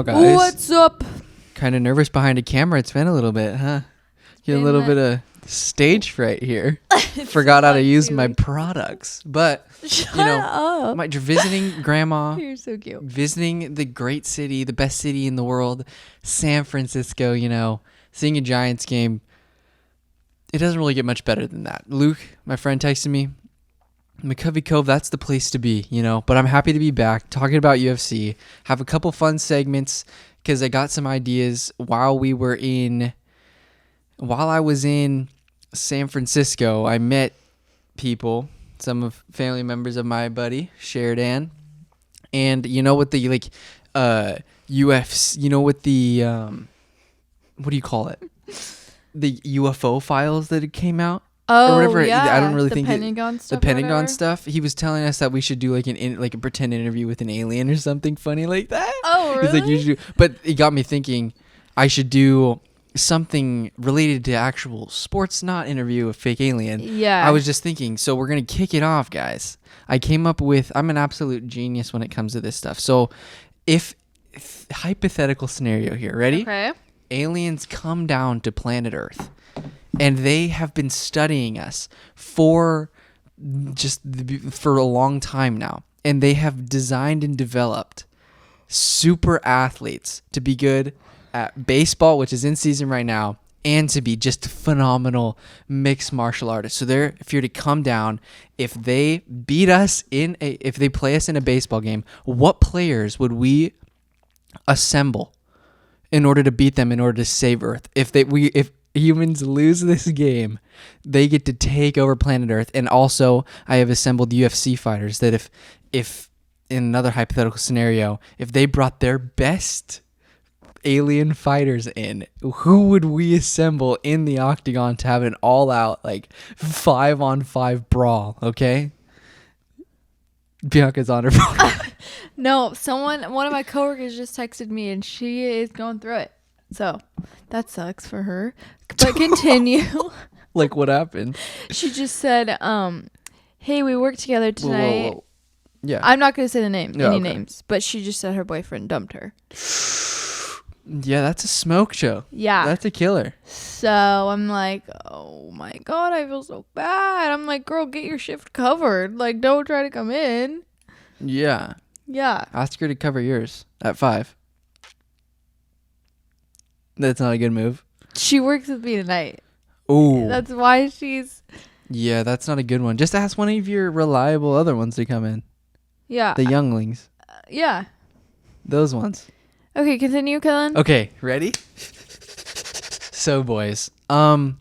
now, guys. What's up? Kind of nervous behind a camera. It's been a little bit, huh? Get a little bit of stage fright here. Forgot how to use my products. But, Shut up. You're visiting grandma. You're so cute. Visiting the great city, the best city in the world, San Francisco, seeing a Giants game. It doesn't really get much better than that. Luke, my friend, texted me, McCovey Cove, that's the place to be, But I'm happy to be back talking about UFC. Have a couple fun segments because I got some ideas while I was in San Francisco. I met people, some of family members of my buddy Sheridan, and what the UFC, what do you call it? The UFO files that came out. Oh, or whatever. yeah. I don't really think the Pentagon stuff. He was telling us that we should do a pretend interview with an alien or something funny like that. Oh, really? He's like, you should but it got me thinking I should do something related to actual sports, not interview a fake alien. Yeah. I was just thinking, so we're going to kick it off, guys. I came up with, I'm an absolute genius when it comes to this stuff. So if hypothetical scenario here, ready? Okay. Aliens come down to planet Earth. And they have been studying us for a long time now. And they have designed and developed super athletes to be good at baseball, which is in season right now, and to be just phenomenal mixed martial artists. So if you're to come down, if they beat us if they play us in a baseball game, what players would we assemble in order to beat them, in order to save Earth? If humans lose this game, they get to take over planet Earth. And also, I have assembled UFC fighters that if in another hypothetical scenario, if they brought their best alien fighters in, who would we assemble in the octagon to have an all-out 5-on-5 brawl? Okay, Bianca's on her phone. No, one of my coworkers just texted me, and she is going through it. So that sucks for her. But continue. Like, what happened? She just said, hey, we worked together tonight. Whoa. Yeah. I'm not going to say any okay. names, but she just said her boyfriend dumped her. Yeah, that's a smoke show. Yeah. That's a killer. So I'm like, oh my God, I feel so bad. I'm like, girl, get your shift covered. Like, don't try to come in. Yeah. Yeah. Ask her to cover yours at 5. That's not a good move. She works with me tonight. Ooh. That's why she's... Yeah, that's not a good one. Just ask one of your reliable other ones to come in. Yeah. The younglings. Yeah. Those ones. Okay, continue, Kellan. Okay, ready? So, boys. But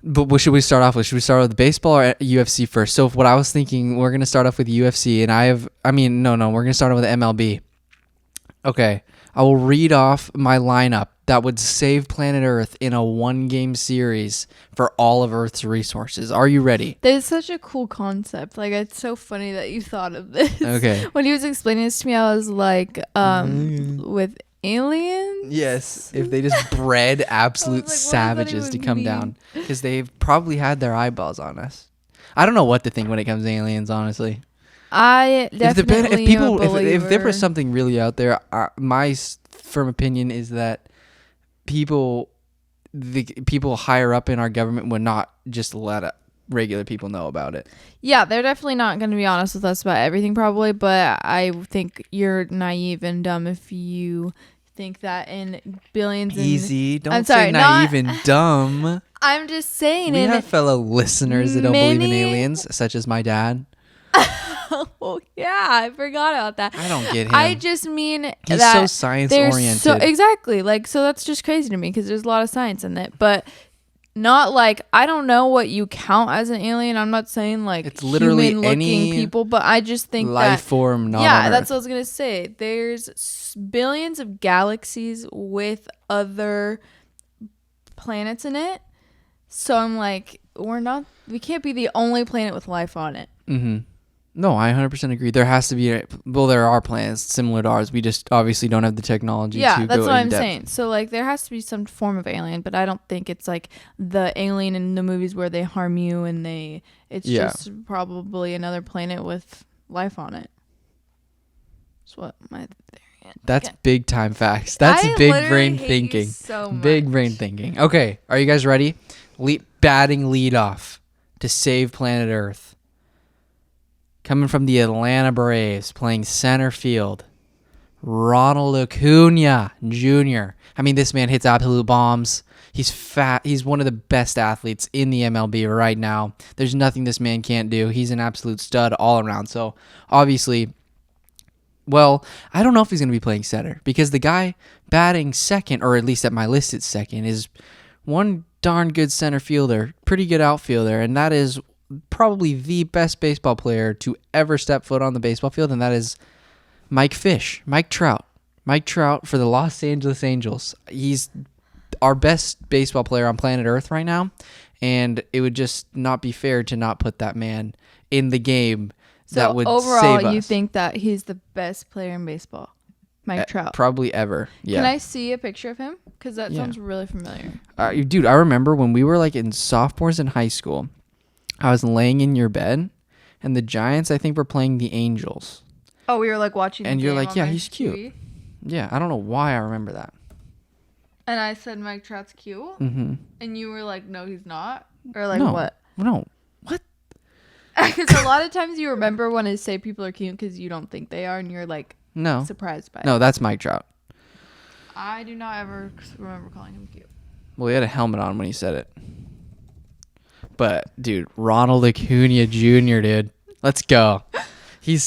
what should we start off with? Should we start with baseball or UFC first? So, what I was thinking, we're going to start off with UFC, and we're going to start off with MLB. Okay, I will read off my lineup that would save planet Earth in a 1-game series for all of Earth's resources. Are you ready? That's such a cool concept. Like, it's so funny that you thought of this. Okay. When he was explaining this to me, I was like, with aliens? Yes, if they just bred absolute like, savages to come down. Because they've probably had their eyeballs on us. I don't know what to think when it comes to aliens, honestly. I definitely if there was something really out there, my firm opinion is that the people higher up in our government would not just let regular people know about it. Yeah, they're definitely not going to be honest with us about everything, probably. But I think you're naive and dumb if you think that in billions. Easy, don't say naive and dumb. I'm just saying. We have fellow listeners that don't believe in aliens, such as my dad. Oh, yeah, I forgot about that. I don't get him. I just mean he's that so science-oriented. So, exactly. Like, so that's just crazy to me because there's a lot of science in it. But not like, I don't know what you count as an alien. I'm not saying like it's literally human-looking people, but I just think life form not yeah, on that's Earth. what I was going to say. There's billions of galaxies with other planets in it. So I'm like, we can't be the only planet with life on it. Mm-hmm. No, I 100% agree. There has to be, there are planets similar to ours. We just obviously don't have the technology to go in depth. Yeah, that's what I'm saying. So, like, there has to be some form of alien, but I don't think it's like the alien in the movies where they harm you and it's just probably another planet with life on it. That's what my theory That's big time facts. That's big brain thinking. So much. Big brain thinking. Okay, are you guys ready? Batting leadoff to save planet Earth. Coming from the Atlanta Braves, playing center field. Ronald Acuna Jr. I mean, this man hits absolute bombs. He's fat. He's one of the best athletes in the MLB right now. There's nothing this man can't do. He's an absolute stud all around. So, obviously, well, I don't know if he's going to be playing center because the guy batting second, or at least at my list it's second, is one darn good center fielder, pretty good outfielder, and that is probably the best baseball player to ever step foot on the baseball field, and that is Mike Trout for the Los Angeles Angels. He's our best baseball player on planet Earth right now, and it would just not be fair to not put that man in the game. So that would overall, save us. you think that he's the best player in baseball? Mike Trout. Probably ever. Yeah. Can I see a picture of him? Because that sounds really familiar. Dude, I remember when we were like in sophomores in high school, I was laying in your bed, and the Giants, I think, were playing the Angels. Oh, we were like watching and the you're game like, on yeah, my he's cute. TV. Yeah, I don't know why I remember that. And I said Mike Trout's cute. Mm-hmm. And you were like, no, he's not. Or like, no, what? No. What? Because a lot of times you remember when I say people are cute because you don't think they are, and you're like surprised by it. No, that's Mike Trout. I do not ever remember calling him cute. Well, he had a helmet on when he said it. But, dude, Ronald Acuna Jr., dude. Let's go. He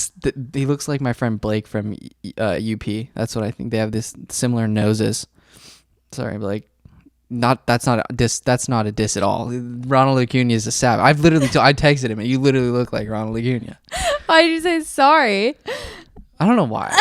looks like my friend Blake from UP. That's what I think. They have this similar noses. Sorry, Blake. That's not a diss at all. Ronald Acuna is a savage. I've literally I texted him, and you literally look like Ronald Acuna. Why did you say sorry? I don't know why.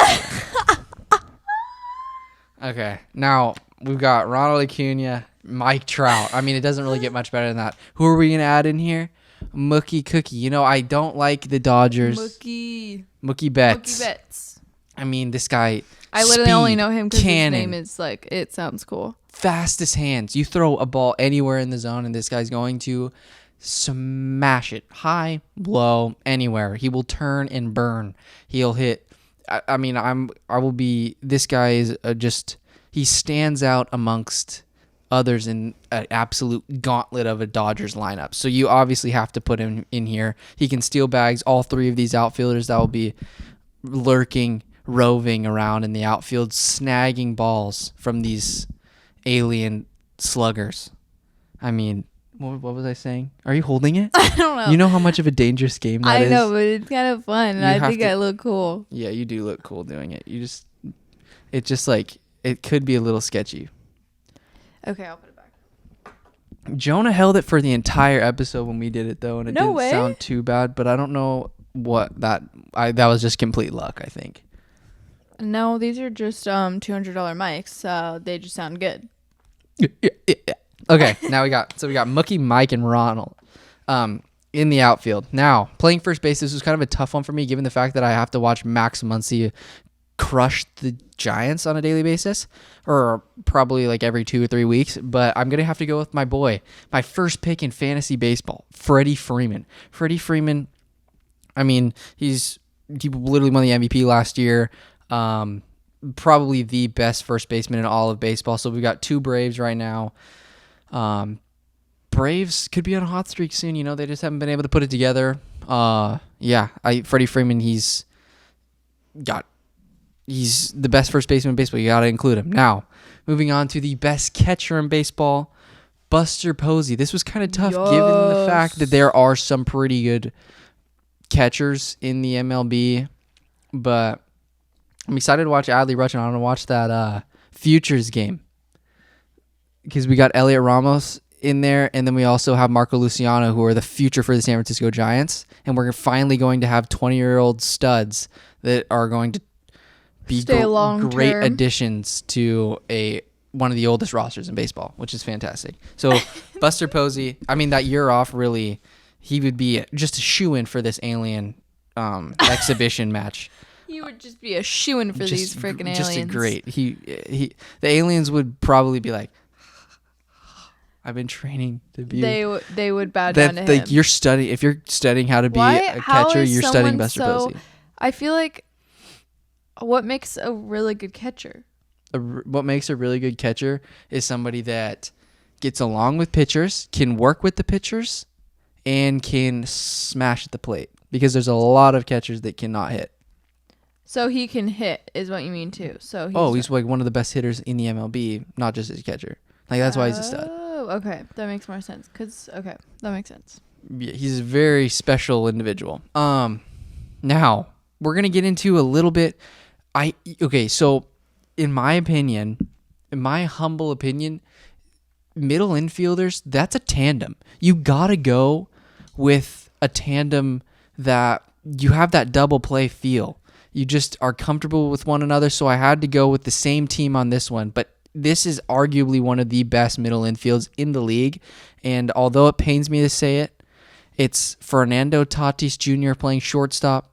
Okay, now we've got Ronald Acuna, Mike Trout. I mean, it doesn't really get much better than that. Who are we gonna add in here? Mookie Cookie. You know, I don't like the Dodgers. Mookie Betts. I mean, this guy. I literally only know him because his name is like, it sounds cool. Fastest hands. You throw a ball anywhere in the zone, and this guy's going to smash it. High, low, anywhere. He will turn and burn. He'll hit. I mean, this guy is just, he stands out amongst others in an absolute gauntlet of a Dodgers lineup. So you obviously have to put him in here. He can steal bags. All three of these outfielders that will be roving around in the outfield, snagging balls from these alien sluggers. I mean, what was I saying? Are you holding it? I don't know. You know how much of a dangerous game that is? I know, but it's kind of fun, and I think I look cool. Yeah, you do look cool doing it. It's just like, it could be a little sketchy. Okay, I'll put it back. Jonah held it for the entire episode when we did it, though, and it didn't sound too bad, but I don't know what that was just complete luck, I think. No, these are just $200 mics, so they just sound good. Okay, now we got Mookie, Mike, and Ronald in the outfield. Now, playing first base, this was kind of a tough one for me, given the fact that I have to watch Max Muncy crush the Giants on a daily basis, or probably like every 2 or 3 weeks. But I'm gonna have to go with my boy, my first pick in fantasy baseball, Freddie Freeman. Freddie Freeman, I mean, he literally won the MVP last year. Probably the best first baseman in all of baseball. So we've got 2 Braves right now. Braves could be on a hot streak soon. You know, they just haven't been able to put it together. Freddie Freeman, he's the best first baseman in baseball. You got to include him. Now, moving on to the best catcher in baseball, Buster Posey. This was kind of tough given the fact that there are some pretty good catchers in the MLB, but I'm excited to watch Adley Rutschman. I want to watch that Futures game because we got Elliot Ramos in there, and then we also have Marco Luciano, who are the future for the San Francisco Giants, and we're finally going to have 20-year-old studs that are going to be great additions to one of the oldest rosters in baseball, which is fantastic. So Buster Posey, I mean, that year off, really, he would be just a shoo-in for this alien exhibition match. He would just be a shoo-in for these freaking aliens. Just a great. The aliens would probably be like, I've been training to be. They would bow down to him. Like, you're studying. If you're studying how to be a catcher, you're studying Buster Posey. I feel like What makes a really good catcher? What makes a really good catcher is somebody that gets along with pitchers, can work with the pitchers, and can smash at the plate. Because there's a lot of catchers that cannot hit. So he can hit, is what you mean too. So he's like one of the best hitters in the MLB, not just as a catcher. Like that's why he's a stud. Oh, okay, that makes more sense. That makes sense. Yeah, he's a very special individual. Now we're gonna get into a little bit. So in my opinion, in my humble opinion, middle infielders, that's a tandem. You gotta go with a tandem that you have that double play feel. You just are comfortable with one another. So I had to go with the same team on this one. But this is arguably one of the best middle infields in the league. And although it pains me to say it, it's Fernando Tatis Jr. playing shortstop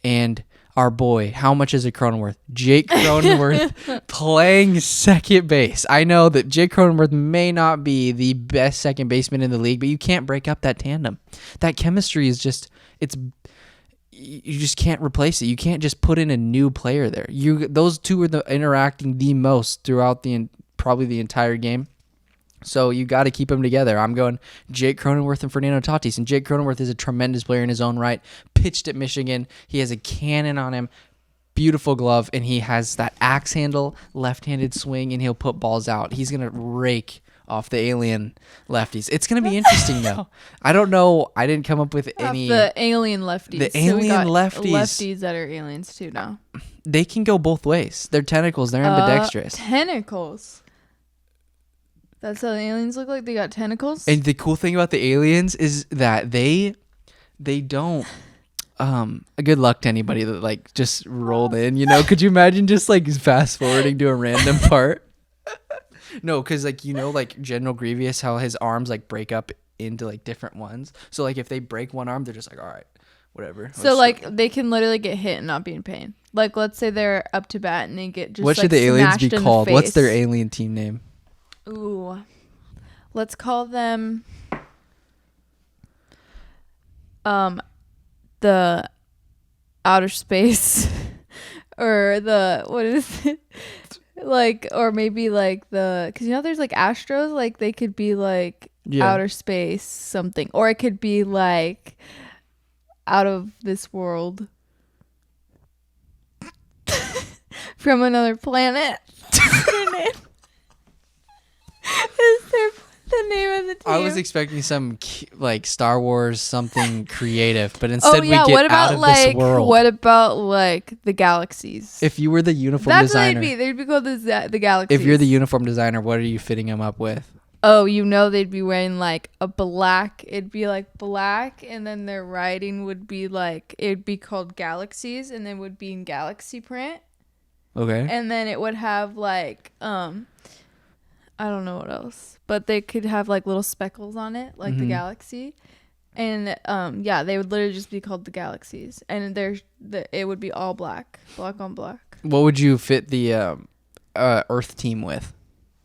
and our boy, how much is it Cronenworth? Jake Cronenworth playing second base. I know that Jake Cronenworth may not be the best second baseman in the league, but you can't break up that tandem. That chemistry is just, you just can't replace it. You can't just put in a new player there. Those two are interacting the most throughout probably the entire game. So you got to keep them together. I'm going Jake Cronenworth and Fernando Tatis. And Jake Cronenworth is a tremendous player in his own right. Pitched at Michigan. He has a cannon on him. Beautiful glove. And he has that axe handle, left-handed swing, and he'll put balls out. He's going to rake off the alien lefties. It's going to be interesting, though. I don't know. I didn't come up with any... The alien lefties. The alien lefties. Lefties that are aliens, too, now. They can go both ways. They're tentacles. They're ambidextrous. Tentacles. That's how the aliens look like? They got tentacles? And the cool thing about the aliens is that they don't... good luck to anybody that like just rolled in, you know? Could you imagine just like fast forwarding to a random part? No, because like, you know, like General Grievous, how his arms like break up into like different ones. So like if they break one arm, they're just like, all right, whatever. So like they can literally get hit and not be in pain. Like let's say they're up to bat and they get just what like should the aliens be smashed called? in the What's face. their alien team name? Ooh. Let's call them the outer space or the what is it? Like or maybe like the cuz you know there's like Astros, like they could be like outer space something, or it could be like out of this world from another planet. Is there the name of the team? I was expecting some like Star Wars something creative, but instead we get what about out of like this world. what about like the galaxies? If you were the uniform That's designer, what they'd be called the galaxies. if you're the uniform designer, what are you fitting them up with? Oh, you know they'd be wearing like a black. It'd be like black, and then their writing would be like it'd be called galaxies, and then would be in galaxy print. Okay. And then it would have like I don't know what else, but they could have like little speckles on it, like the galaxy, and they would literally just be called the galaxies, and it would be all black on black. What would you fit the Earth team with?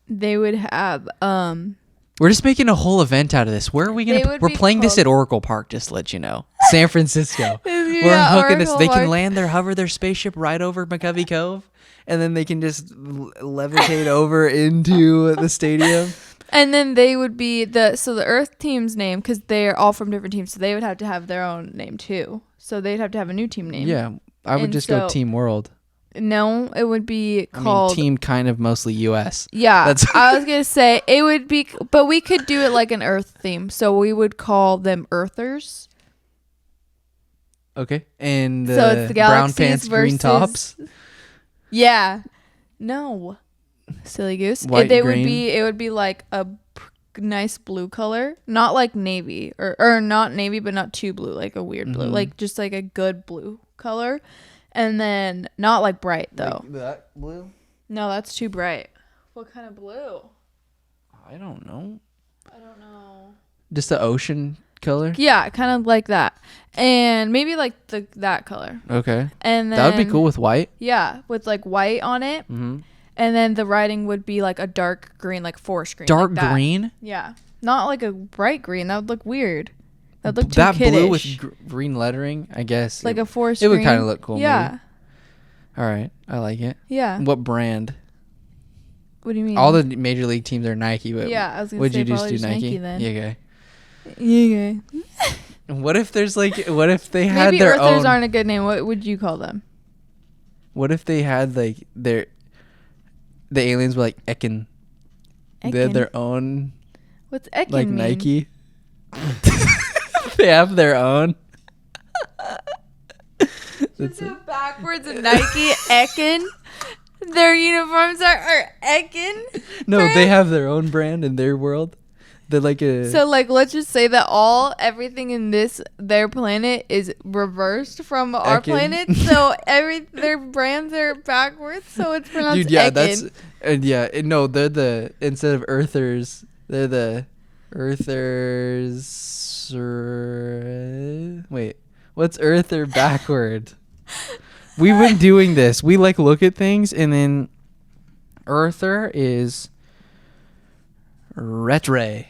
They would have We're just making a whole event out of this. Where are we gonna? We're playing this at Oracle Park. Just to let you know, San Francisco. We're hooking this. They can land hover their spaceship right over McCovey Cove, and then they can just levitate over into the stadium. And then they would be the Earth team's name, because they're all from different teams, so they would have to have their own name too. So they'd have to have a new team name. Yeah, I would just go Team World. No, it would be called Team kind of mostly US. Yeah, I was gonna say it would be, but we could do it like an Earth theme. So we would call them Earthers. Okay, and so it's the brown pants, green tops. Yeah, no, silly goose. White, green. It would be like a nice blue color, not like navy or not navy, but not too blue, like a weird blue, like just like a good blue color. And then not like bright though. Like that blue? No, that's too bright. What kind of blue? I don't know. Just the ocean color? Yeah, kind of like that. And maybe like that color. Okay. And then that would be cool with white. Yeah, with like white on it. Mm-hmm. And then the writing would be like a dark green, like forest green. Dark like green? Yeah. Not like a bright green. That would look weird. That looked too kiddish. Blue with green lettering, I guess. Like a forest green. It would kind of look cool. Yeah. All right. I like it. Yeah. What brand? What do you mean? All the major league teams are Nike. But Yeah, I was gonna would say you just probably do Nike? then. Yeah, okay. Yeah. What if there's like, what if they had Maybe their Earthers own? aren't a good name. What would you call them? What if they had like the aliens were like Ekin? They had their own What's Ekin like mean? Nike. They have their own. Just do backwards of Nike Ekin. Their uniforms are Ekin. No, brand? they have their own brand in their world. They're like a. So like, let's just say that everything in their planet is reversed from our Ekin. planet. So their brands are backwards. So it's pronounced Dude, yeah, Ekin. no, they're instead of Earthers, they're the Earthers. Wait, what's Earther backward? We've been doing this. We like look at things and then Earther is Retray.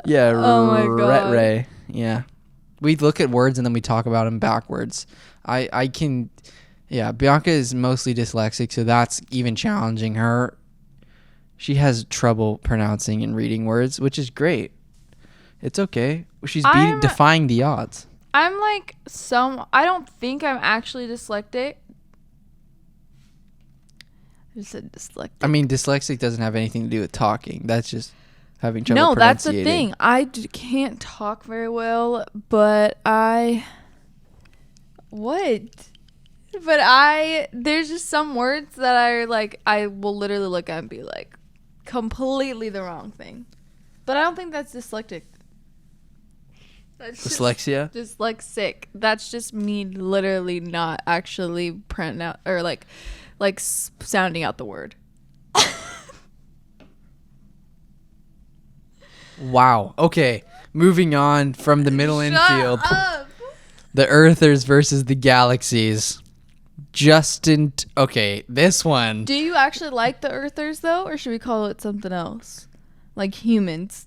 Yeah, Oh my God. Retray. Yeah. We look at words and then we talk about them backwards. I can, yeah, Bianca is mostly dyslexic, so that's even challenging her. She has trouble pronouncing and reading words, which is great. It's okay. She's defying the odds. I'm like I don't think I'm actually dyslexic. I just said dyslexic. I mean, dyslexic doesn't have anything to do with talking. That's just having trouble No, that's the pronunciating. thing. I can't talk very well, but there's just some words that I will literally look at and be like completely the wrong thing. But I don't think that's dyslexic. That's Dyslexia? Dyslexic. That's just me literally not actually pronounce or sounding out the word. Wow. Okay. Moving on from the middle infield. Up. The Earthers versus the Galaxies. Okay, this one. Do you actually like the Earthers though, or should we call it something else? Like humans?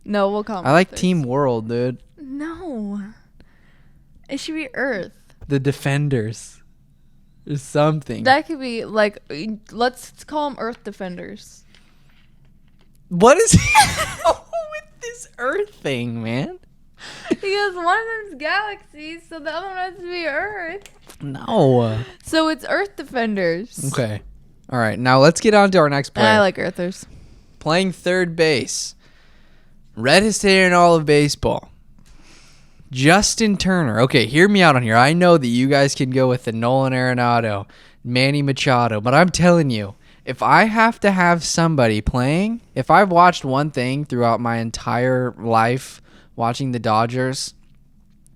No, we'll call them I like Earthers. Team World, dude. No. It should be Earth. The Defenders. Or something. That could be like, let's call them Earth Defenders. What is with this Earth thing, man? Because one of them's galaxies, so the other one has to be Earth. No. So it's Earth Defenders. Okay. All right. Now let's get on to our next player. I like Earthers. Playing third base. Reddest hitter in all of baseball. Justin Turner. Okay, hear me out on here. I know that you guys can go with the Nolan Arenado, Manny Machado, but I'm telling you, if I have to have somebody playing, if I've watched one thing throughout my entire life watching the Dodgers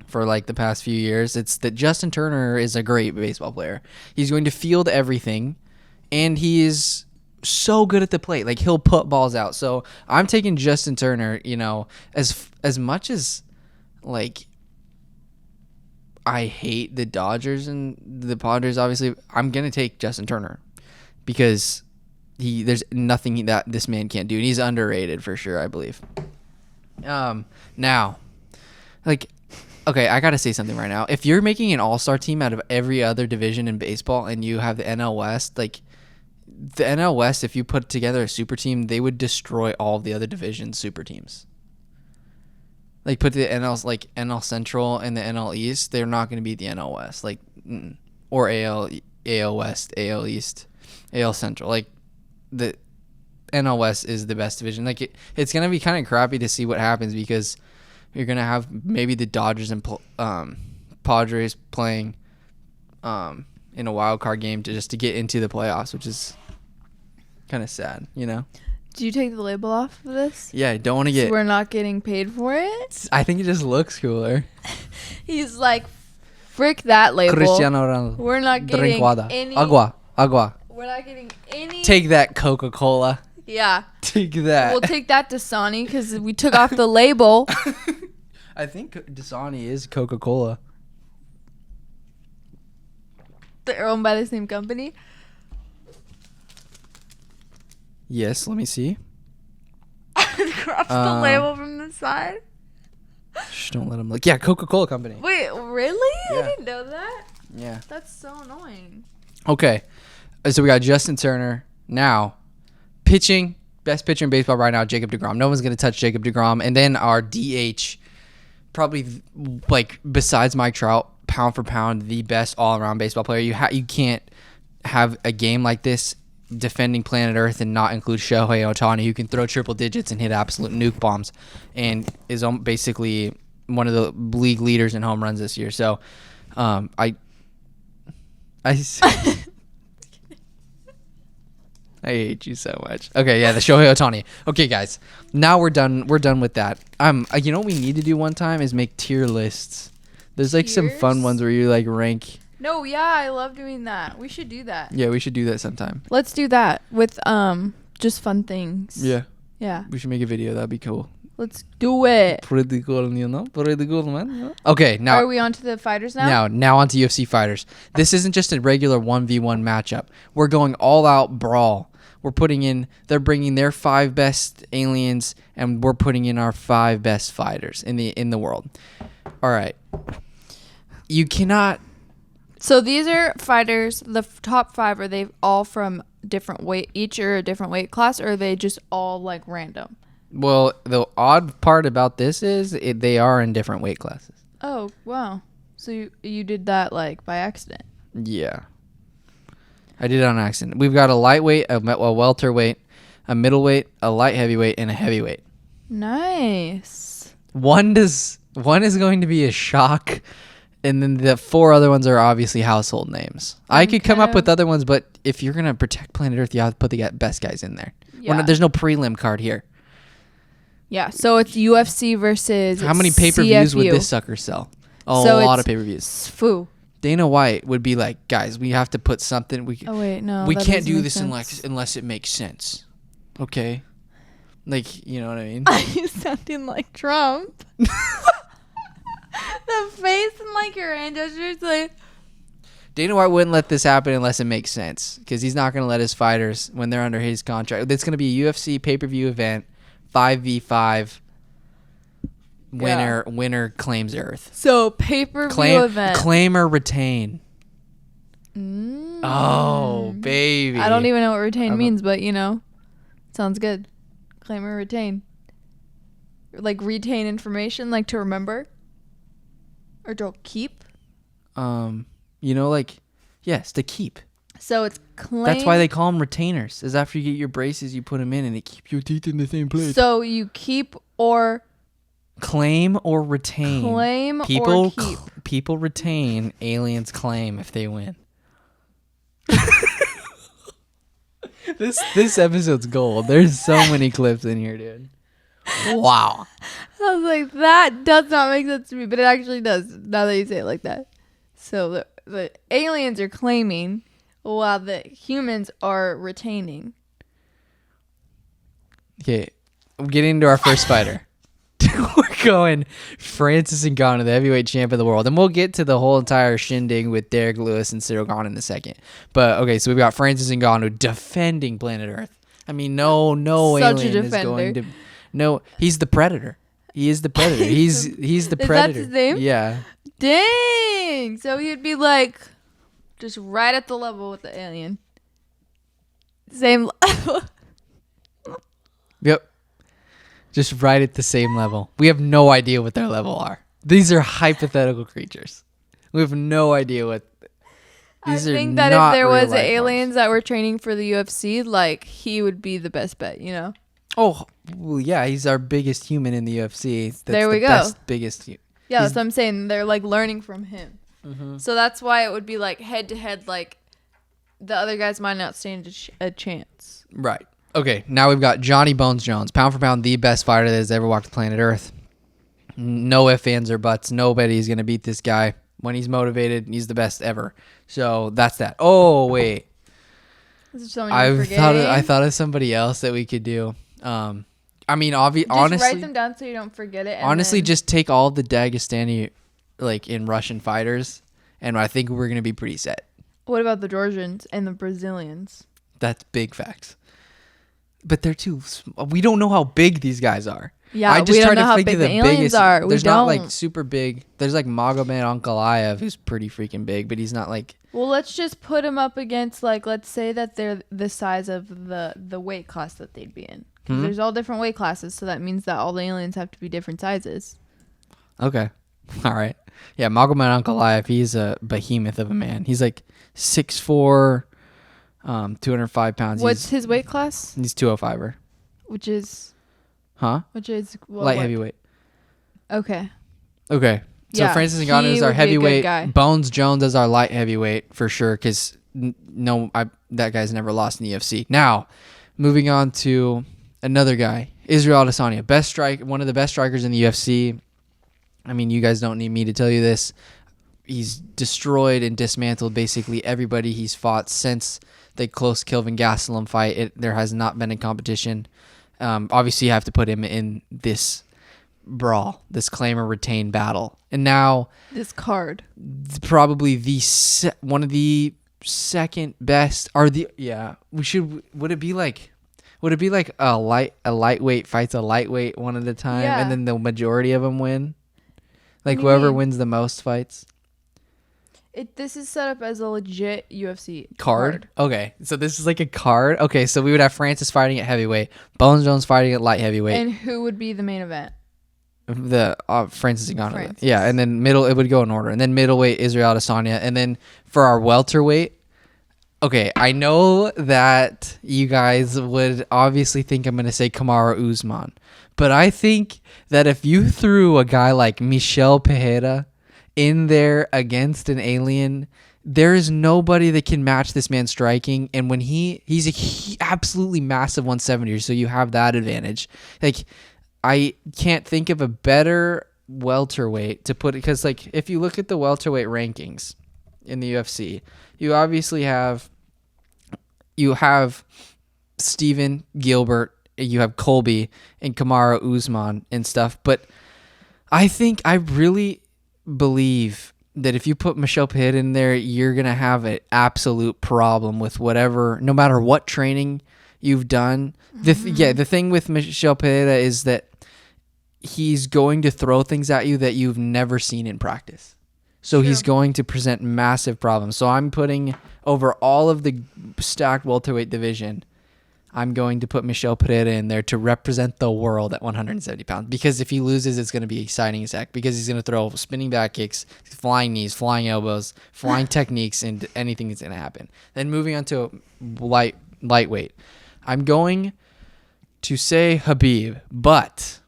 for like the past few years, it's that Justin Turner is a great baseball player. He's going to field everything, and he is so good at the plate. Like, he'll put balls out. So I'm taking Justin Turner, as much as like I hate the Dodgers and the Padres, obviously, I'm going to take Justin Turner because there's nothing that this man can't do, and he's underrated for sure, I believe. Now, like, okay, I got to say something right now. If you're making an all-star team out of every other division in baseball and you have the NL West, like, the NL West, if you put together a super team, they would destroy all of the other divisions' super teams. Like, put the NL Central and the NL East, they're not going to beat the NL West, like, or AL West, AL East, AL Central. Like, the NL West is the best division. Like, it's going to be kind of crappy to see what happens because you're going to have maybe the Dodgers and Padres playing in a wild card game to get into the playoffs, which is kind of sad, Do you take the label off of this? Yeah, I don't want to get... So we're not getting paid for it? I think it just looks cooler. He's like, frick that label. Cristiano Ronaldo. We're not getting any... Agua. We're not getting any... Take that, Coca-Cola. Yeah. Take that. We'll take that, Dasani, because we took off the label. I think Dasani is Coca-Cola. They're owned by the same company. Yes, let me see. Crops the label from the side. Shh, don't let him look. Yeah, Coca-Cola Company. Wait, really? Yeah. I didn't know that. Yeah. That's so annoying. Okay. So we got Justin Turner now. Pitching, best pitcher in baseball right now, Jacob deGrom. No one's going to touch Jacob deGrom. And then our DH, probably like besides Mike Trout, pound for pound, the best all-around baseball player. You can't have a game like this defending planet Earth and not include Shohei Ohtani, who can throw triple digits and hit absolute nuke bombs and is basically one of the league leaders in home runs this year. So I hate you so much. Okay, yeah, the Shohei Ohtani. Okay, guys, now we're done with that. You know what we need to do one time is make tier lists. There's like some fun ones where you like rank. No, yeah, I love doing that. We should do that. Yeah, we should do that sometime. Let's do that with just fun things. Yeah. Yeah. We should make a video. That'd be cool. Let's do it. Pretty cool, you know? Pretty cool, man. Okay, now. Are we on to the fighters now? Now on to UFC fighters. This isn't just a regular 1v1 matchup. We're going all out brawl. They're bringing their 5 best aliens, and we're putting in our 5 best fighters in the world. All right. You cannot. So these are fighters. The top 5, are they all from different weight? Each are a different weight class, or are they just all like random? Well, the odd part about this is they are in different weight classes. Oh wow! So you did that like by accident? Yeah, I did it on accident. We've got a lightweight, a welterweight, a middleweight, a light heavyweight, and a heavyweight. Nice. One is going to be a shock. And then the 4 other ones are obviously household names. I could come up with other ones, but if you're going to protect planet Earth, you have to put the best guys in there. Yeah. There's no prelim card here. Yeah, so it's UFC versus How many pay-per-views CFU. would this sucker sell? A lot of pay-per-views. Foo. Dana White would be like, guys, we have to put something. Oh, wait, no. We can't do this unless it makes sense. Okay? Like, you know what I mean? You sounding like Trump. The face and like your hand gestures, like. Dana White wouldn't let this happen unless it makes sense, because he's not going to let his fighters, when they're under his contract. It's going to be a UFC pay-per-view event, 5v5. Winner claims Earth. So pay-per-view event. Claim or retain. Oh, baby. I don't even know what retain means, but sounds good. Claim or retain. Like retain information, like to remember. Or to keep? Yes, to keep. So it's claim. That's why they call them retainers. Is after you get your braces, you put them in, and they keep your teeth in the same place. So you keep or claim or retain. Claim or keep. People retain. Aliens claim if they win. This episode's gold. There's so many clips in here, dude. Wow. I was like, that does not make sense to me, but it actually does, now that you say it like that. So the aliens are claiming while the humans are retaining. Okay, I'm getting into our first fighter. We're going Francis Ngannou, the heavyweight champ of the world. And we'll get to the whole entire shindig with Derek Lewis and Cyril Gane in a second. But, okay, so we've got Francis Ngannou defending planet Earth. I mean, no Such alien is going to... No, he's the predator. He is the predator. He's the predator. Is that his name? Yeah. Dang! So he'd be like just right at the level with the alien. Same level. Yep. Just right at the same level. We have no idea what their level are. These are hypothetical creatures. We have no idea what... These I think that if there was aliens that were training for the UFC, like, he would be the best bet, Oh, well, yeah, he's our biggest human in the UFC. That's there we the go. Biggest. Yeah, that's what I'm saying. They're like learning from him. Mm-hmm. So that's why it would be like head to head. Like the other guys might not stand a chance. Right. Okay. Now we've got Johnny Bones Jones, pound for pound, the best fighter that has ever walked the planet Earth. No ifs, ands, or buts. Nobody's gonna beat this guy when he's motivated. He's the best ever. So that's that. Oh wait. This is something you're forgetting. I thought of somebody else that we could do. I mean, honestly, write them down so you don't forget it. Honestly, just take all the Dagestani, like in Russian fighters, and I think we're gonna be pretty set. What about the Georgians and the Brazilians? That's big facts. But they're too. We don't know how big these guys are. Yeah, I just we don't try know to how think big of the the aliens biggest. are. There's not like don't. super big. There's like Magomed Ankalaev, who's pretty freaking big, but he's not like. Well, let's just put them up against, like, let's say that they're the size of the weight class that they'd be in. Because there's all different weight classes, so that means that all the aliens have to be different sizes. Okay. All right. Yeah, Magomed Ankalaev, he's a behemoth of a man. He's like 6'4", 205 pounds. What's his weight class? He's 205er. Which is Huh? what? Heavyweight. Okay. Okay. So Yeah, Francis Ngannou is our he would be a good heavyweight. guy. Bones Jones is our light heavyweight for sure, because that guy's never lost in the UFC. Now, moving on to another guy, Israel Adesanya, one of the best strikers in the UFC. I mean, you guys don't need me to tell you this. He's destroyed and dismantled basically everybody he's fought since the close Kelvin Gastelum fight. There has not been a competition. Obviously, you have to put him in this brawl, this claim or retain battle. And now This card. probably one of the second best would it be like a lightweight fights a lightweight one at a time, Yeah. and then the majority of them win? Like do you whoever mean? wins the most fights. This is set up as a legit UFC Card? Okay, so this is like a card. Okay, so we would have Francis fighting at heavyweight, Bones Jones fighting at light heavyweight, And who would be the main event? the Francis Ngannou. Francis. Yeah, and then it would go in order, and then middleweight Israel Adesanya, and then for our welterweight. Okay, I know that you guys would obviously think I'm going to say Kamaru Usman, but I think that if you threw a guy like Michel Pereira in there against an alien, there is nobody that can match this man striking. And when he's absolutely massive 170er, so you have that advantage. Like, I can't think of a better welterweight to put it, because like if you look at the welterweight rankings in the UFC, you obviously have Steven Gilbert, you have Colby and Kamaru Usman and stuff, but I really believe that if you put Michel Pereira in there, you're gonna have an absolute problem with no matter what training you've done. The thing with Michel Pereira is that he's going to throw things at you that you've never seen in practice. So he's going to present massive problems. So I'm putting over all of the stacked welterweight division, I'm going to put Michel Pereira in there to represent the world at 170 pounds. Because if he loses, it's going to be exciting as heck. Because he's going to throw spinning back kicks, flying knees, flying elbows, flying techniques, and anything is going to happen. Then moving on to lightweight. I'm going to say Habib, but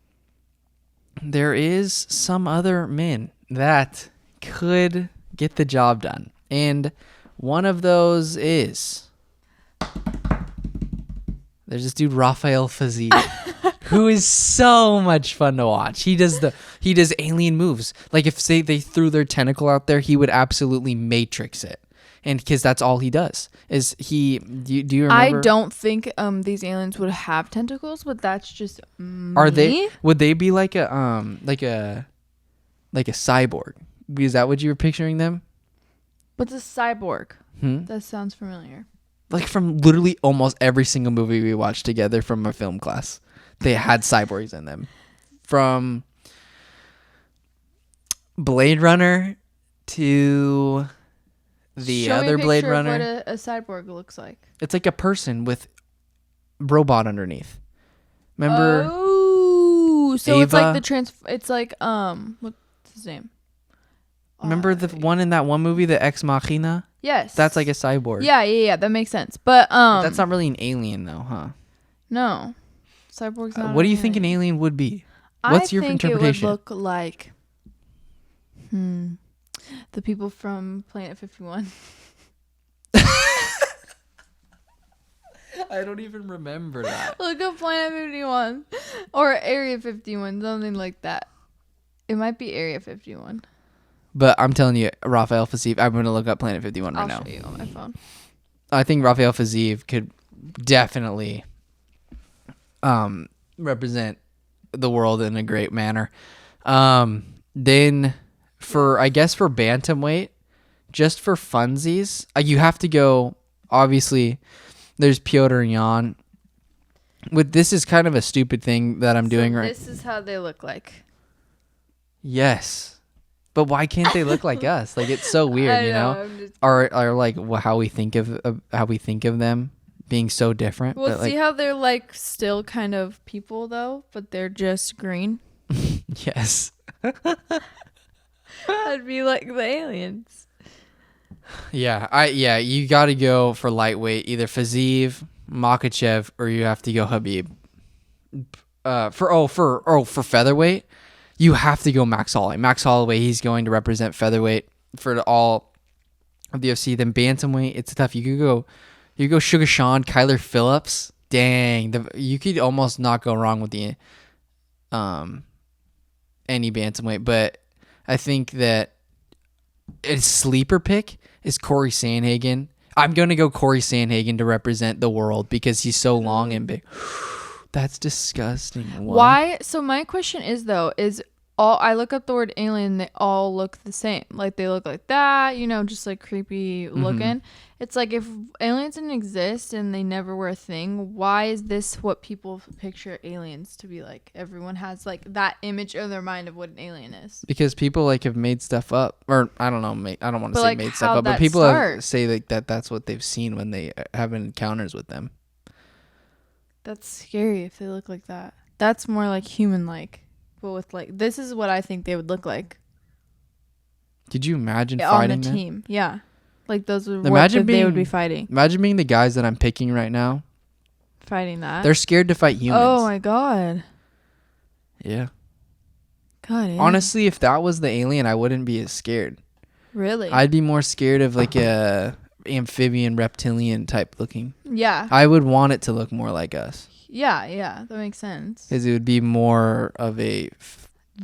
there is some other men that could get the job done. And one of those is... There's this dude, Rafael Fiziev, who is so much fun to watch. He does alien moves. Like if say they threw their tentacle out there, he would absolutely matrix it. And because that's all he does. Do you remember? I don't think these aliens would have tentacles, but that's just me. Would they be like a cyborg? Is that what you were picturing them? What's a cyborg? That sounds familiar. Like from literally almost every single movie we watched together from our film class, they had cyborgs in them. From Blade Runner to the other Blade Runner. Of what a cyborg looks like. It's like a person with robot underneath. Remember? Oh, so Ava? it's like it's like what's his name? Remember the one in that one movie, the Ex Machina? Yes. That's like a cyborg. Yeah, that makes sense. But That's not really an alien though, huh? No. Cyborg's not. What do you think an alien would be? What's your interpretation? It would look like the people from Planet 51. I don't even remember that. Look up Planet 51 or Area 51, something like that. It might be Area 51. But I'm telling you, Rafael Fiziev, I'm going to look up Planet 51 right now. I'll show you on my phone. I think Rafael Fiziev could definitely represent the world in a great manner. Then for bantamweight, just for funsies, you have to go, obviously, there's Piotr Yan. This is kind of a stupid thing that I'm doing right. This is how they look like. Yes, but why can't they look like us? Like it's so weird, I you know? I'm just- Or like how we think of them being so different. Well, but see like, how they're like still kind of people though, but they're just green. yes. I'd be like the aliens. Yeah, you got to go for lightweight, either Fiziev, Makachev, or you have to go Habib. For featherweight, you have to go Max Holloway. Max Holloway, he's going to represent featherweight for all of the UFC. Then bantamweight, it's tough. You go Suga Sean, Kyler Phillips. Dang, you could almost not go wrong with the any bantamweight, but I think that a sleeper pick is Corey Sandhagen. I'm going to go Corey Sandhagen to represent the world because he's so long and big. That's disgusting. What? Why? So my question is though, is all I look up the word alien, they all look the same. Like they look like that, you know, just like creepy looking. It's like if aliens didn't exist and they never were a thing, why is this what people picture aliens to be like? Everyone has like that image in their mind of what an alien is. Because people like have made stuff up, or I don't know, I don't want to say like, made stuff how'd up, but that people start? say like that's what they've seen when they have encounters with them. That's scary if they look like that. That's more like human like. But with like, this is what I think they would look like. Could you imagine On fighting the them? team. Yeah. Like those would they would be fighting. Imagine being the guys that I'm picking right now. Fighting that. They're scared to fight humans. Oh my god. Yeah. God. Yeah. Honestly, if that was the alien, I wouldn't be as scared. Really? I'd be more scared of like a amphibian reptilian type looking. Yeah. I would want it to look more like us. Yeah. That makes sense. Because it would be more of a...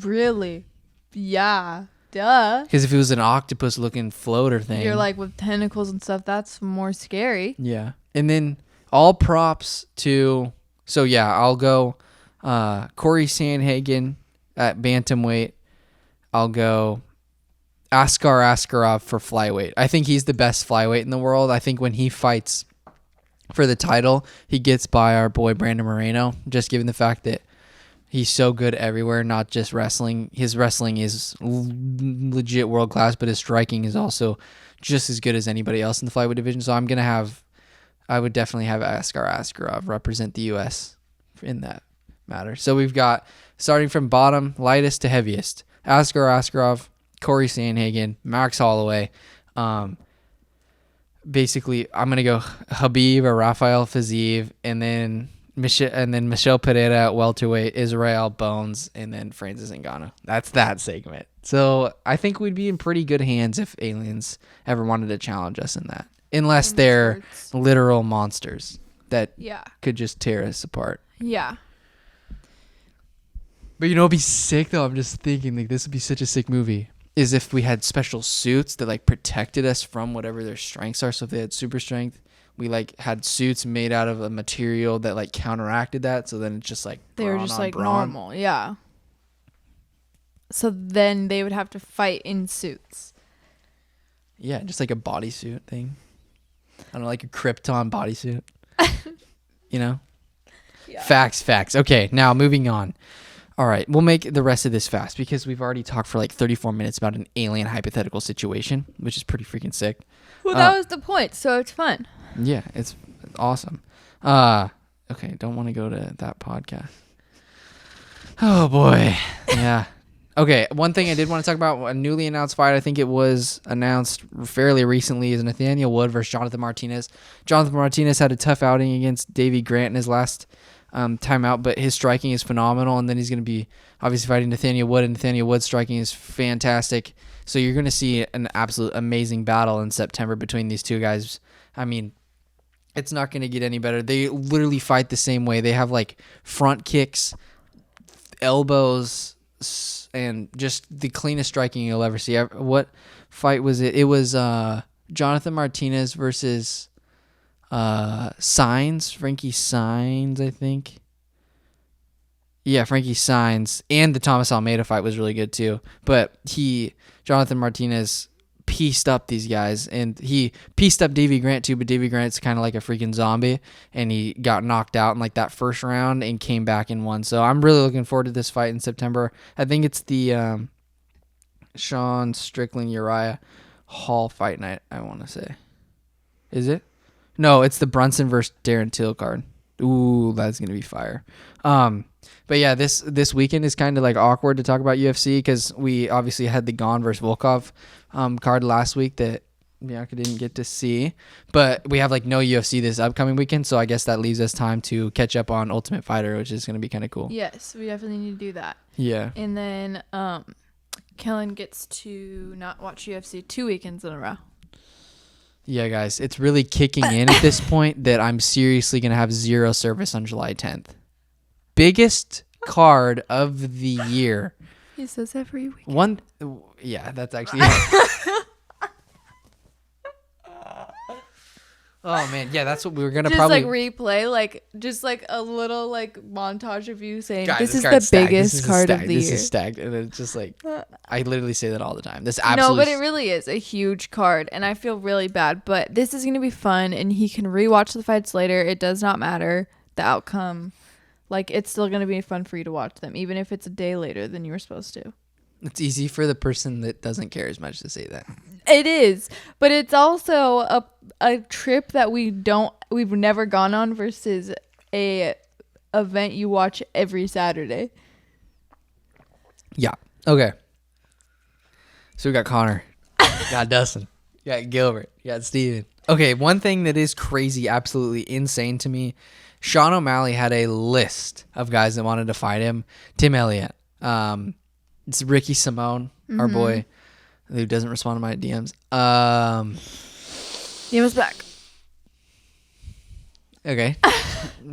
Really? Yeah. Duh. Because if it was an octopus looking floater thing... You're like with tentacles and stuff, that's more scary. Yeah. And then all props to... So yeah, I'll go Corey Sandhagen at bantamweight. I'll go Askar Askarov for flyweight. I think he's the best flyweight in the world. I think when he fights for the title, he gets by our boy Brandon Moreno, just given the fact that he's so good everywhere, not just wrestling. His wrestling is legit world class, but his striking is also just as good as anybody else in the flyweight division. So I would definitely have Askar Askarov represent the U.S. in that matter. So we've got, starting from bottom, lightest to heaviest, Askar Askarov, Corey Sandhagen, Max Holloway. Basically, I'm gonna go Habib or Rafael Fiziev, and then Michelle Pereira at welterweight, Israel Bones, and then Francis Ngannou. That's that segment. So I think we'd be in pretty good hands if aliens ever wanted to challenge us in that, unless they're literal monsters that could just tear us apart. Yeah. But you know, it'd be sick though. I'm just thinking like this would be such a sick movie. Is if we had special suits that like protected us from whatever their strengths are. So if they had super strength, we like had suits made out of a material that like counteracted that. So then it's just like they were just like normal. Yeah. So then they would have to fight in suits. Yeah, just like a bodysuit thing. I don't know, like a Krypton bodysuit. You know? Yeah. Facts. Okay, now moving on. All right, we'll make the rest of this fast because we've already talked for like 34 minutes about an alien hypothetical situation, which is pretty freaking sick. Well, that was the point, so it's fun. Yeah, it's awesome. Okay, don't want to go to that podcast. Oh, boy. Yeah. Okay, one thing I did want to talk about, a newly announced fight, I think it was announced fairly recently, is Nathaniel Wood versus Jonathan Martinez. Jonathan Martinez had a tough outing against Davey Grant in his last time out, but his striking is phenomenal, and then he's going to be obviously fighting Nathaniel Wood, and Nathaniel Wood's striking is fantastic. So you're going to see an absolute amazing battle in September between these two guys. I mean, it's not going to get any better. They literally fight the same way. They have like front kicks, elbows, and just the cleanest striking you'll ever see. What fight was it? It was Jonathan Martinez versus Frankie Saenz, I think. Yeah, Frankie Saenz, and the Thomas Almeida fight was really good too. But Jonathan Martinez pieced up these guys, and he pieced up Davy Grant too, but Davy Grant's kind of like a freaking zombie, and he got knocked out in like that first round and came back and won. So I'm really looking forward to this fight in September. I think it's the Sean Strickland Uriah Hall fight night, I want to say. Is it? No, it's the Brunson versus Darren Till card. Ooh, that's going to be fire. But yeah, this weekend is kind of like awkward to talk about UFC because we obviously had the Gane versus Volkov card last week that Bianca didn't get to see. But we have like no UFC this upcoming weekend, so I guess that leaves us time to catch up on Ultimate Fighter, which is going to be kind of cool. Yes, we definitely need to do that. Yeah. And then Kellan gets to not watch UFC 2 weekends in a row. Yeah, guys, it's really kicking in at this point that I'm seriously going to have zero service on July 10th. Biggest card of the year. He says every week. Yeah, that's actually. Oh man, yeah, that's what we were gonna just probably like replay, like just like a little like montage of you saying, Guys, "This is the card's stacked. biggest This is card stacked. of the This year." is stacked, and it's just like I literally say that all the time. This No, absolutely. but it really is a huge card, and I feel really bad. But this is gonna be fun, and he can rewatch the fights later. It does not matter the outcome. Like, it's still gonna be fun for you to watch them, even if it's a day later than you were supposed to. It's easy for the person that doesn't care as much to say that. It is, but it's also a trip that we've never gone on versus a event you watch every Saturday. Yeah. Okay. So we got Connor, got Dustin, got Gilbert, got Steven. Okay, one thing that is crazy, absolutely insane to me, Sean O'Malley had a list of guys that wanted to fight him. Tim Elliott. It's Ricky Simone, our boy, who doesn't respond to my DMs. He was back. Okay.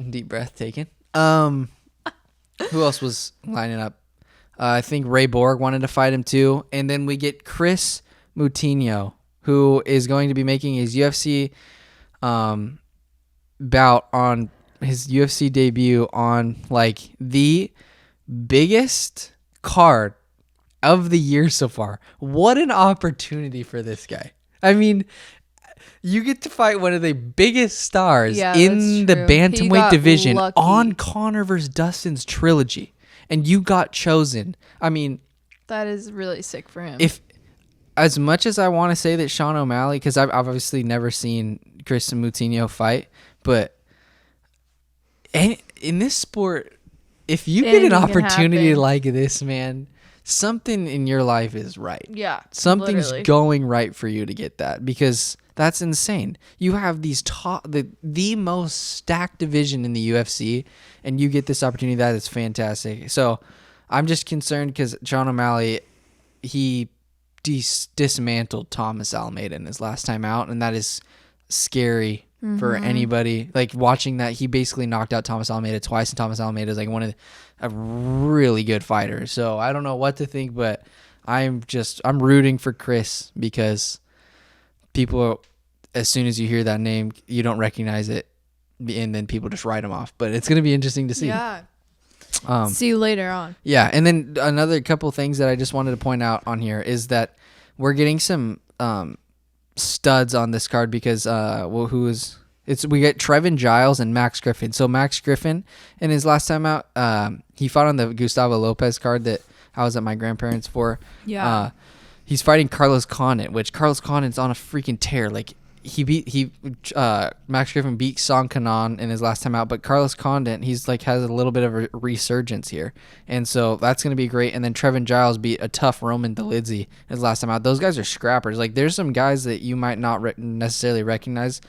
Deep breath taken. Who else was lining up? I think Ray Borg wanted to fight him too. And then we get Chris Moutinho, who is going to be making his UFC bout on his UFC debut on like the biggest card of the year so far. What an opportunity for this guy. I mean, you get to fight one of the biggest stars in the bantamweight division on Conor versus Dustin's trilogy, and you got chosen. I mean, that is really sick for him. If as much as I want to say that Sean O'Malley, because I've obviously never seen Chris Moutinho fight, but in this sport, if you get an opportunity like this, man, something in your life is right. Yeah. Something's going right for you to get that, because that's insane. You have these the most stacked division in the UFC, and you get this opportunity. That is fantastic. So I'm just concerned because Sean O'Malley, he dismantled Thomas Almeida in his last time out, and that is scary for anybody. Like, watching that, he basically knocked out Thomas Almeida twice, and Thomas Almeida is like one of a really good fighter. So I don't know what to think, but I'm rooting for Chris, because people, as soon as you hear that name, you don't recognize it, and then people just write him off. But it's going to be interesting to see. Yeah. See you later on. Yeah, and then another couple things that I just wanted to point out on here is that we're getting some studs on this card, because we get Trevin Giles and Max Griffin. So Max Griffin, in his last time out, he fought on the Gustavo Lopez card that I was at my grandparents' for. Yeah. He's fighting Carlos Condit, which Carlos Condit's on a freaking tear. Like, Max Griffin beat Song Kanan in his last time out, but Carlos Condit, he's like has a little bit of a resurgence here, and so that's gonna be great. And then Trevin Giles beat a tough Roman Dolidze his last time out. Those guys are scrappers. Like, there's some guys that you might not necessarily recognize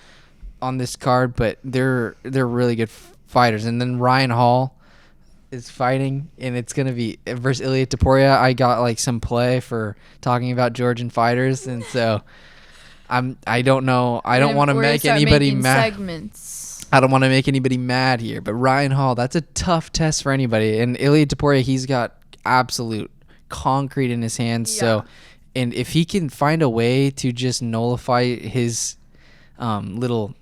on this card, but they're really good fighters. And then Ryan Hall is fighting, and it's gonna be versus Ilia Topuria. I got like some play for talking about Georgian fighters, and so I don't know. I don't want to make anybody mad. I don't want to make anybody mad here, but Ryan Hall, that's a tough test for anybody. And Ilia Topuria, he's got absolute concrete in his hands. Yeah. So, and if he can find a way to just nullify his little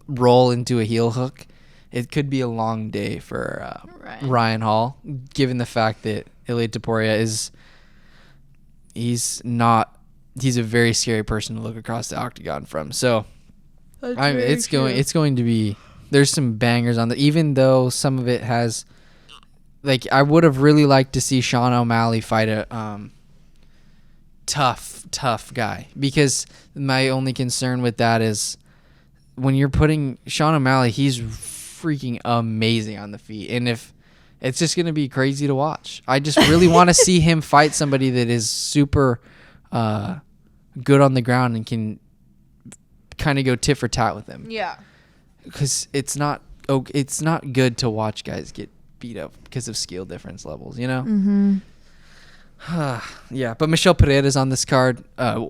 roll into a heel hook, it could be a long day for Ryan Hall, given the fact that Ilia Topuria he's not he's a very scary person to look across the octagon from. So That's it's going to be, there's some bangers on the, even though some of it has, like, I would have really liked to see Sean O'Malley fight a tough guy, because my only concern with that is when you're putting Sean O'Malley, he's freaking amazing on the feet, and if it's just going to be crazy to watch. I just really want to see him fight somebody that is super good on the ground and can kind of go tit for tat with him. Yeah. Because it's not good to watch guys get beat up because of skill difference levels, you know? Mm-hmm. Yeah, but Michel Pereira's on this card.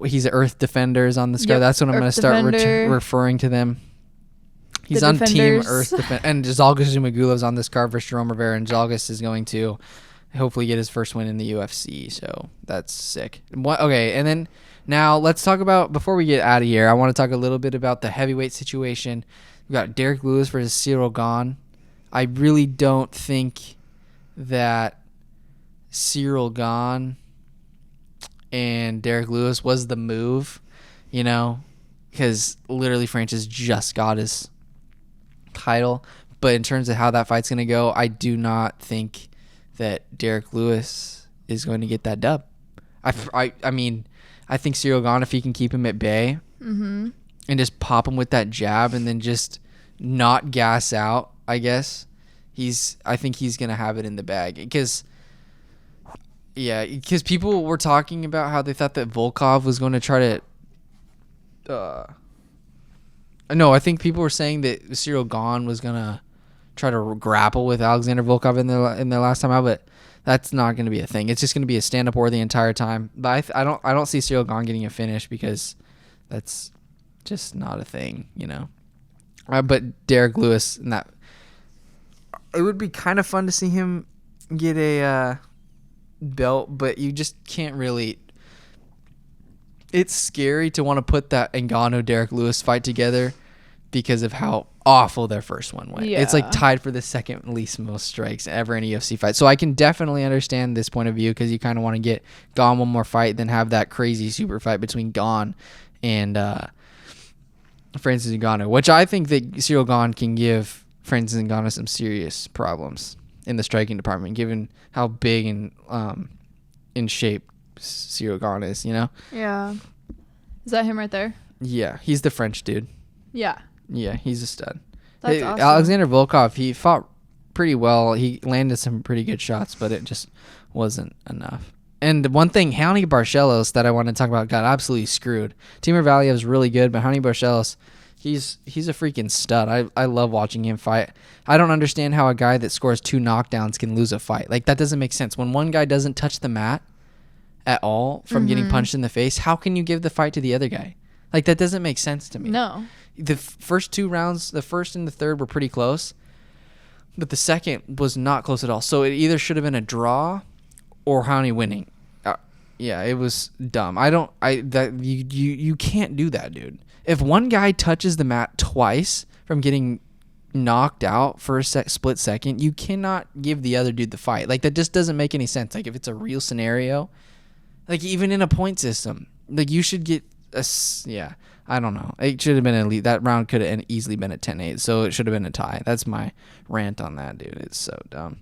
He's an Earth Defenders on this card. Yep, That's what I'm going to start referring to them. He's on Team Earth Defender. And Zhalgas Zhumagulev's on this card versus Jerome Rivera, and Zhalgas is going to hopefully get his first win in the UFC, so that's sick. Okay, and then now let's talk about, before we get out of here, I want to talk a little bit about the heavyweight situation. We've got Derek Lewis versus Cyril Gane. I really don't think that Cyril Gane and Derek Lewis was the move, you know, because literally Francis just got his title. But in terms of how that fight's going to go, I do not think that Derek Lewis is going to get that dub. I mean, I think Cyril Gane, if he can keep him at bay and just pop him with that jab and then just not gas out, I guess, I think he's going to have it in the bag. Because people were talking about how they thought that Volkov was going to try to... No, I think people were saying that Cyril Gane was going to try to grapple with Alexander Volkov in their last time out, but that's not going to be a thing. It's just going to be a stand-up war the entire time. But I don't see Cyril Gane getting a finish, because that's just not a thing, you know. But Derek Lewis, and that, it would be kind of fun to see him get a belt, but you just can't really. It's scary to want to put that Ngannou Derek Lewis fight together because of how awful their first one went. Yeah. It's like tied for the second least most strikes ever in a UFC fight. So I can definitely understand this point of view, because you kind of want to get Gane one more fight than have that crazy super fight between Gane and Francis Ngannou, which I think that Cyril Gane can give Francis Ngannou some serious problems in the striking department, given how big and in shape Cyril Gane is, you know? Yeah. Is that him right there? Yeah, he's the French dude. Yeah. Yeah, he's a stud. That's awesome. Alexander Volkov, he fought pretty well. He landed some pretty good shots, but it just wasn't enough. And one thing, Raoni Barcelos, that I want to talk about, got absolutely screwed. Timur Valiev is really good, but Raoni Barcelos, he's a freaking stud. I love watching him fight. I don't understand how a guy that scores 2 knockdowns can lose a fight. Like, that doesn't make sense. When one guy doesn't touch the mat at all from getting punched in the face, how can you give the fight to the other guy? Like, that doesn't make sense to me. No. The first 2 rounds, the first and the third, were pretty close, but the second was not close at all. So it either should have been a draw or Raoni winning. Yeah, it was dumb. You can't do that, dude. If one guy touches the mat twice from getting knocked out for a split second, you cannot give the other dude the fight. Like, that just doesn't make any sense. Like, if it's a real scenario, like, even in a point system, like, you should get I don't know. It should have been elite. That round could have easily been a 10-8, so it should have been a tie. That's my rant on that, dude. It's so dumb.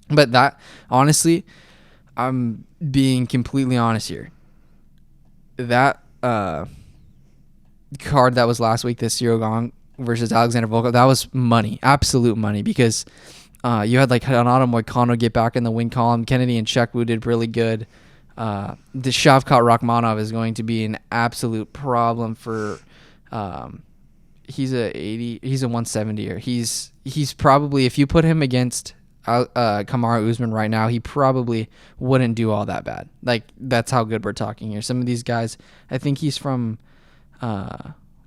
But that, honestly, I'm being completely honest here. That card that was last week, this Cyril Gane versus Alexander Volkov, that was money, absolute money, because you had like Renato Moicano get back in the win column. Kennedy and Chekwu did really good. The Shavkat Rakhmonov is going to be an absolute problem for. He's a 170er. He's probably, if you put him against Kamaru Usman right now, he probably wouldn't do all that bad. Like, that's how good we're talking here. Some of these guys, I think he's from.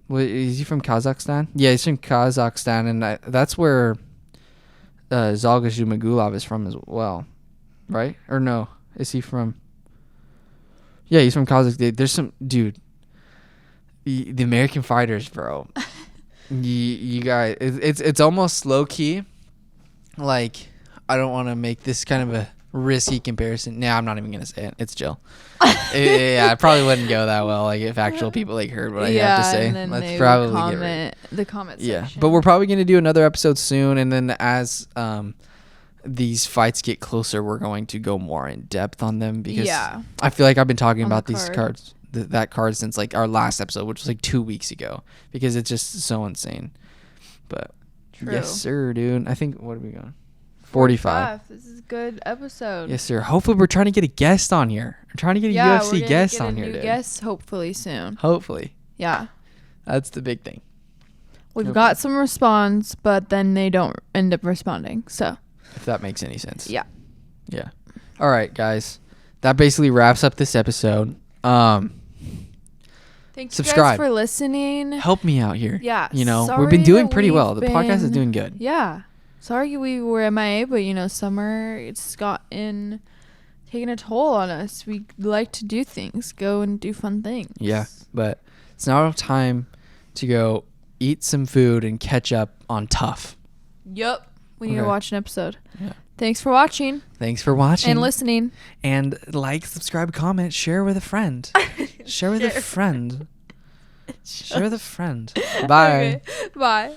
Is he from Kazakhstan? Yeah, he's from Kazakhstan, and that's where Zhalgas Zhumagulov is from as well, right? Or no, is he from? Yeah, he's from Kazakhstan. There's some dude. The American fighters, bro. you guys, it's almost low key. Like, I don't want to make this kind of a risky comparison. Nah, I'm not even gonna say it. It's Jill. Yeah, I probably wouldn't go that well. Like if actual people like heard what I have to say, and then let's they probably would get rid. comment the comment section. But we're probably gonna do another episode soon, and then as these fights get closer, we're going to go more in depth on them because I feel like I've been talking On about the these card. cards, that card since like our last episode, which was like 2 weeks ago, because it's just so insane. But True. yes, sir, dude. I think what are we going? 45. This is a good episode. Yes, sir. Hopefully, we're trying to get a guest on here. I'm trying to get a we're UFC gonna guest get on a here, new dude. guest hopefully soon. Hopefully, Yeah. that's the big thing. We've Okay. got some response, but then they don't end up responding. So, If that makes any sense. yeah. Yeah. All right, guys. That basically wraps up this episode. Thanks Subscribe. you guys for listening. Help me out here. Yeah. You know, we've sorry been doing that pretty well. we've The podcast is been- doing good. Yeah. Sorry we were MIA, but summer, it's taking a toll on us. We like to do things, go and do fun things. Yeah, but it's now time to go eat some food and catch up on Tough. Yup. We need to Okay. watch an episode. Yeah. Thanks for watching Thanks for watching. and listening. And like, subscribe, comment, share with a friend. Share with a friend. Share with a friend. Bye. Okay. Bye.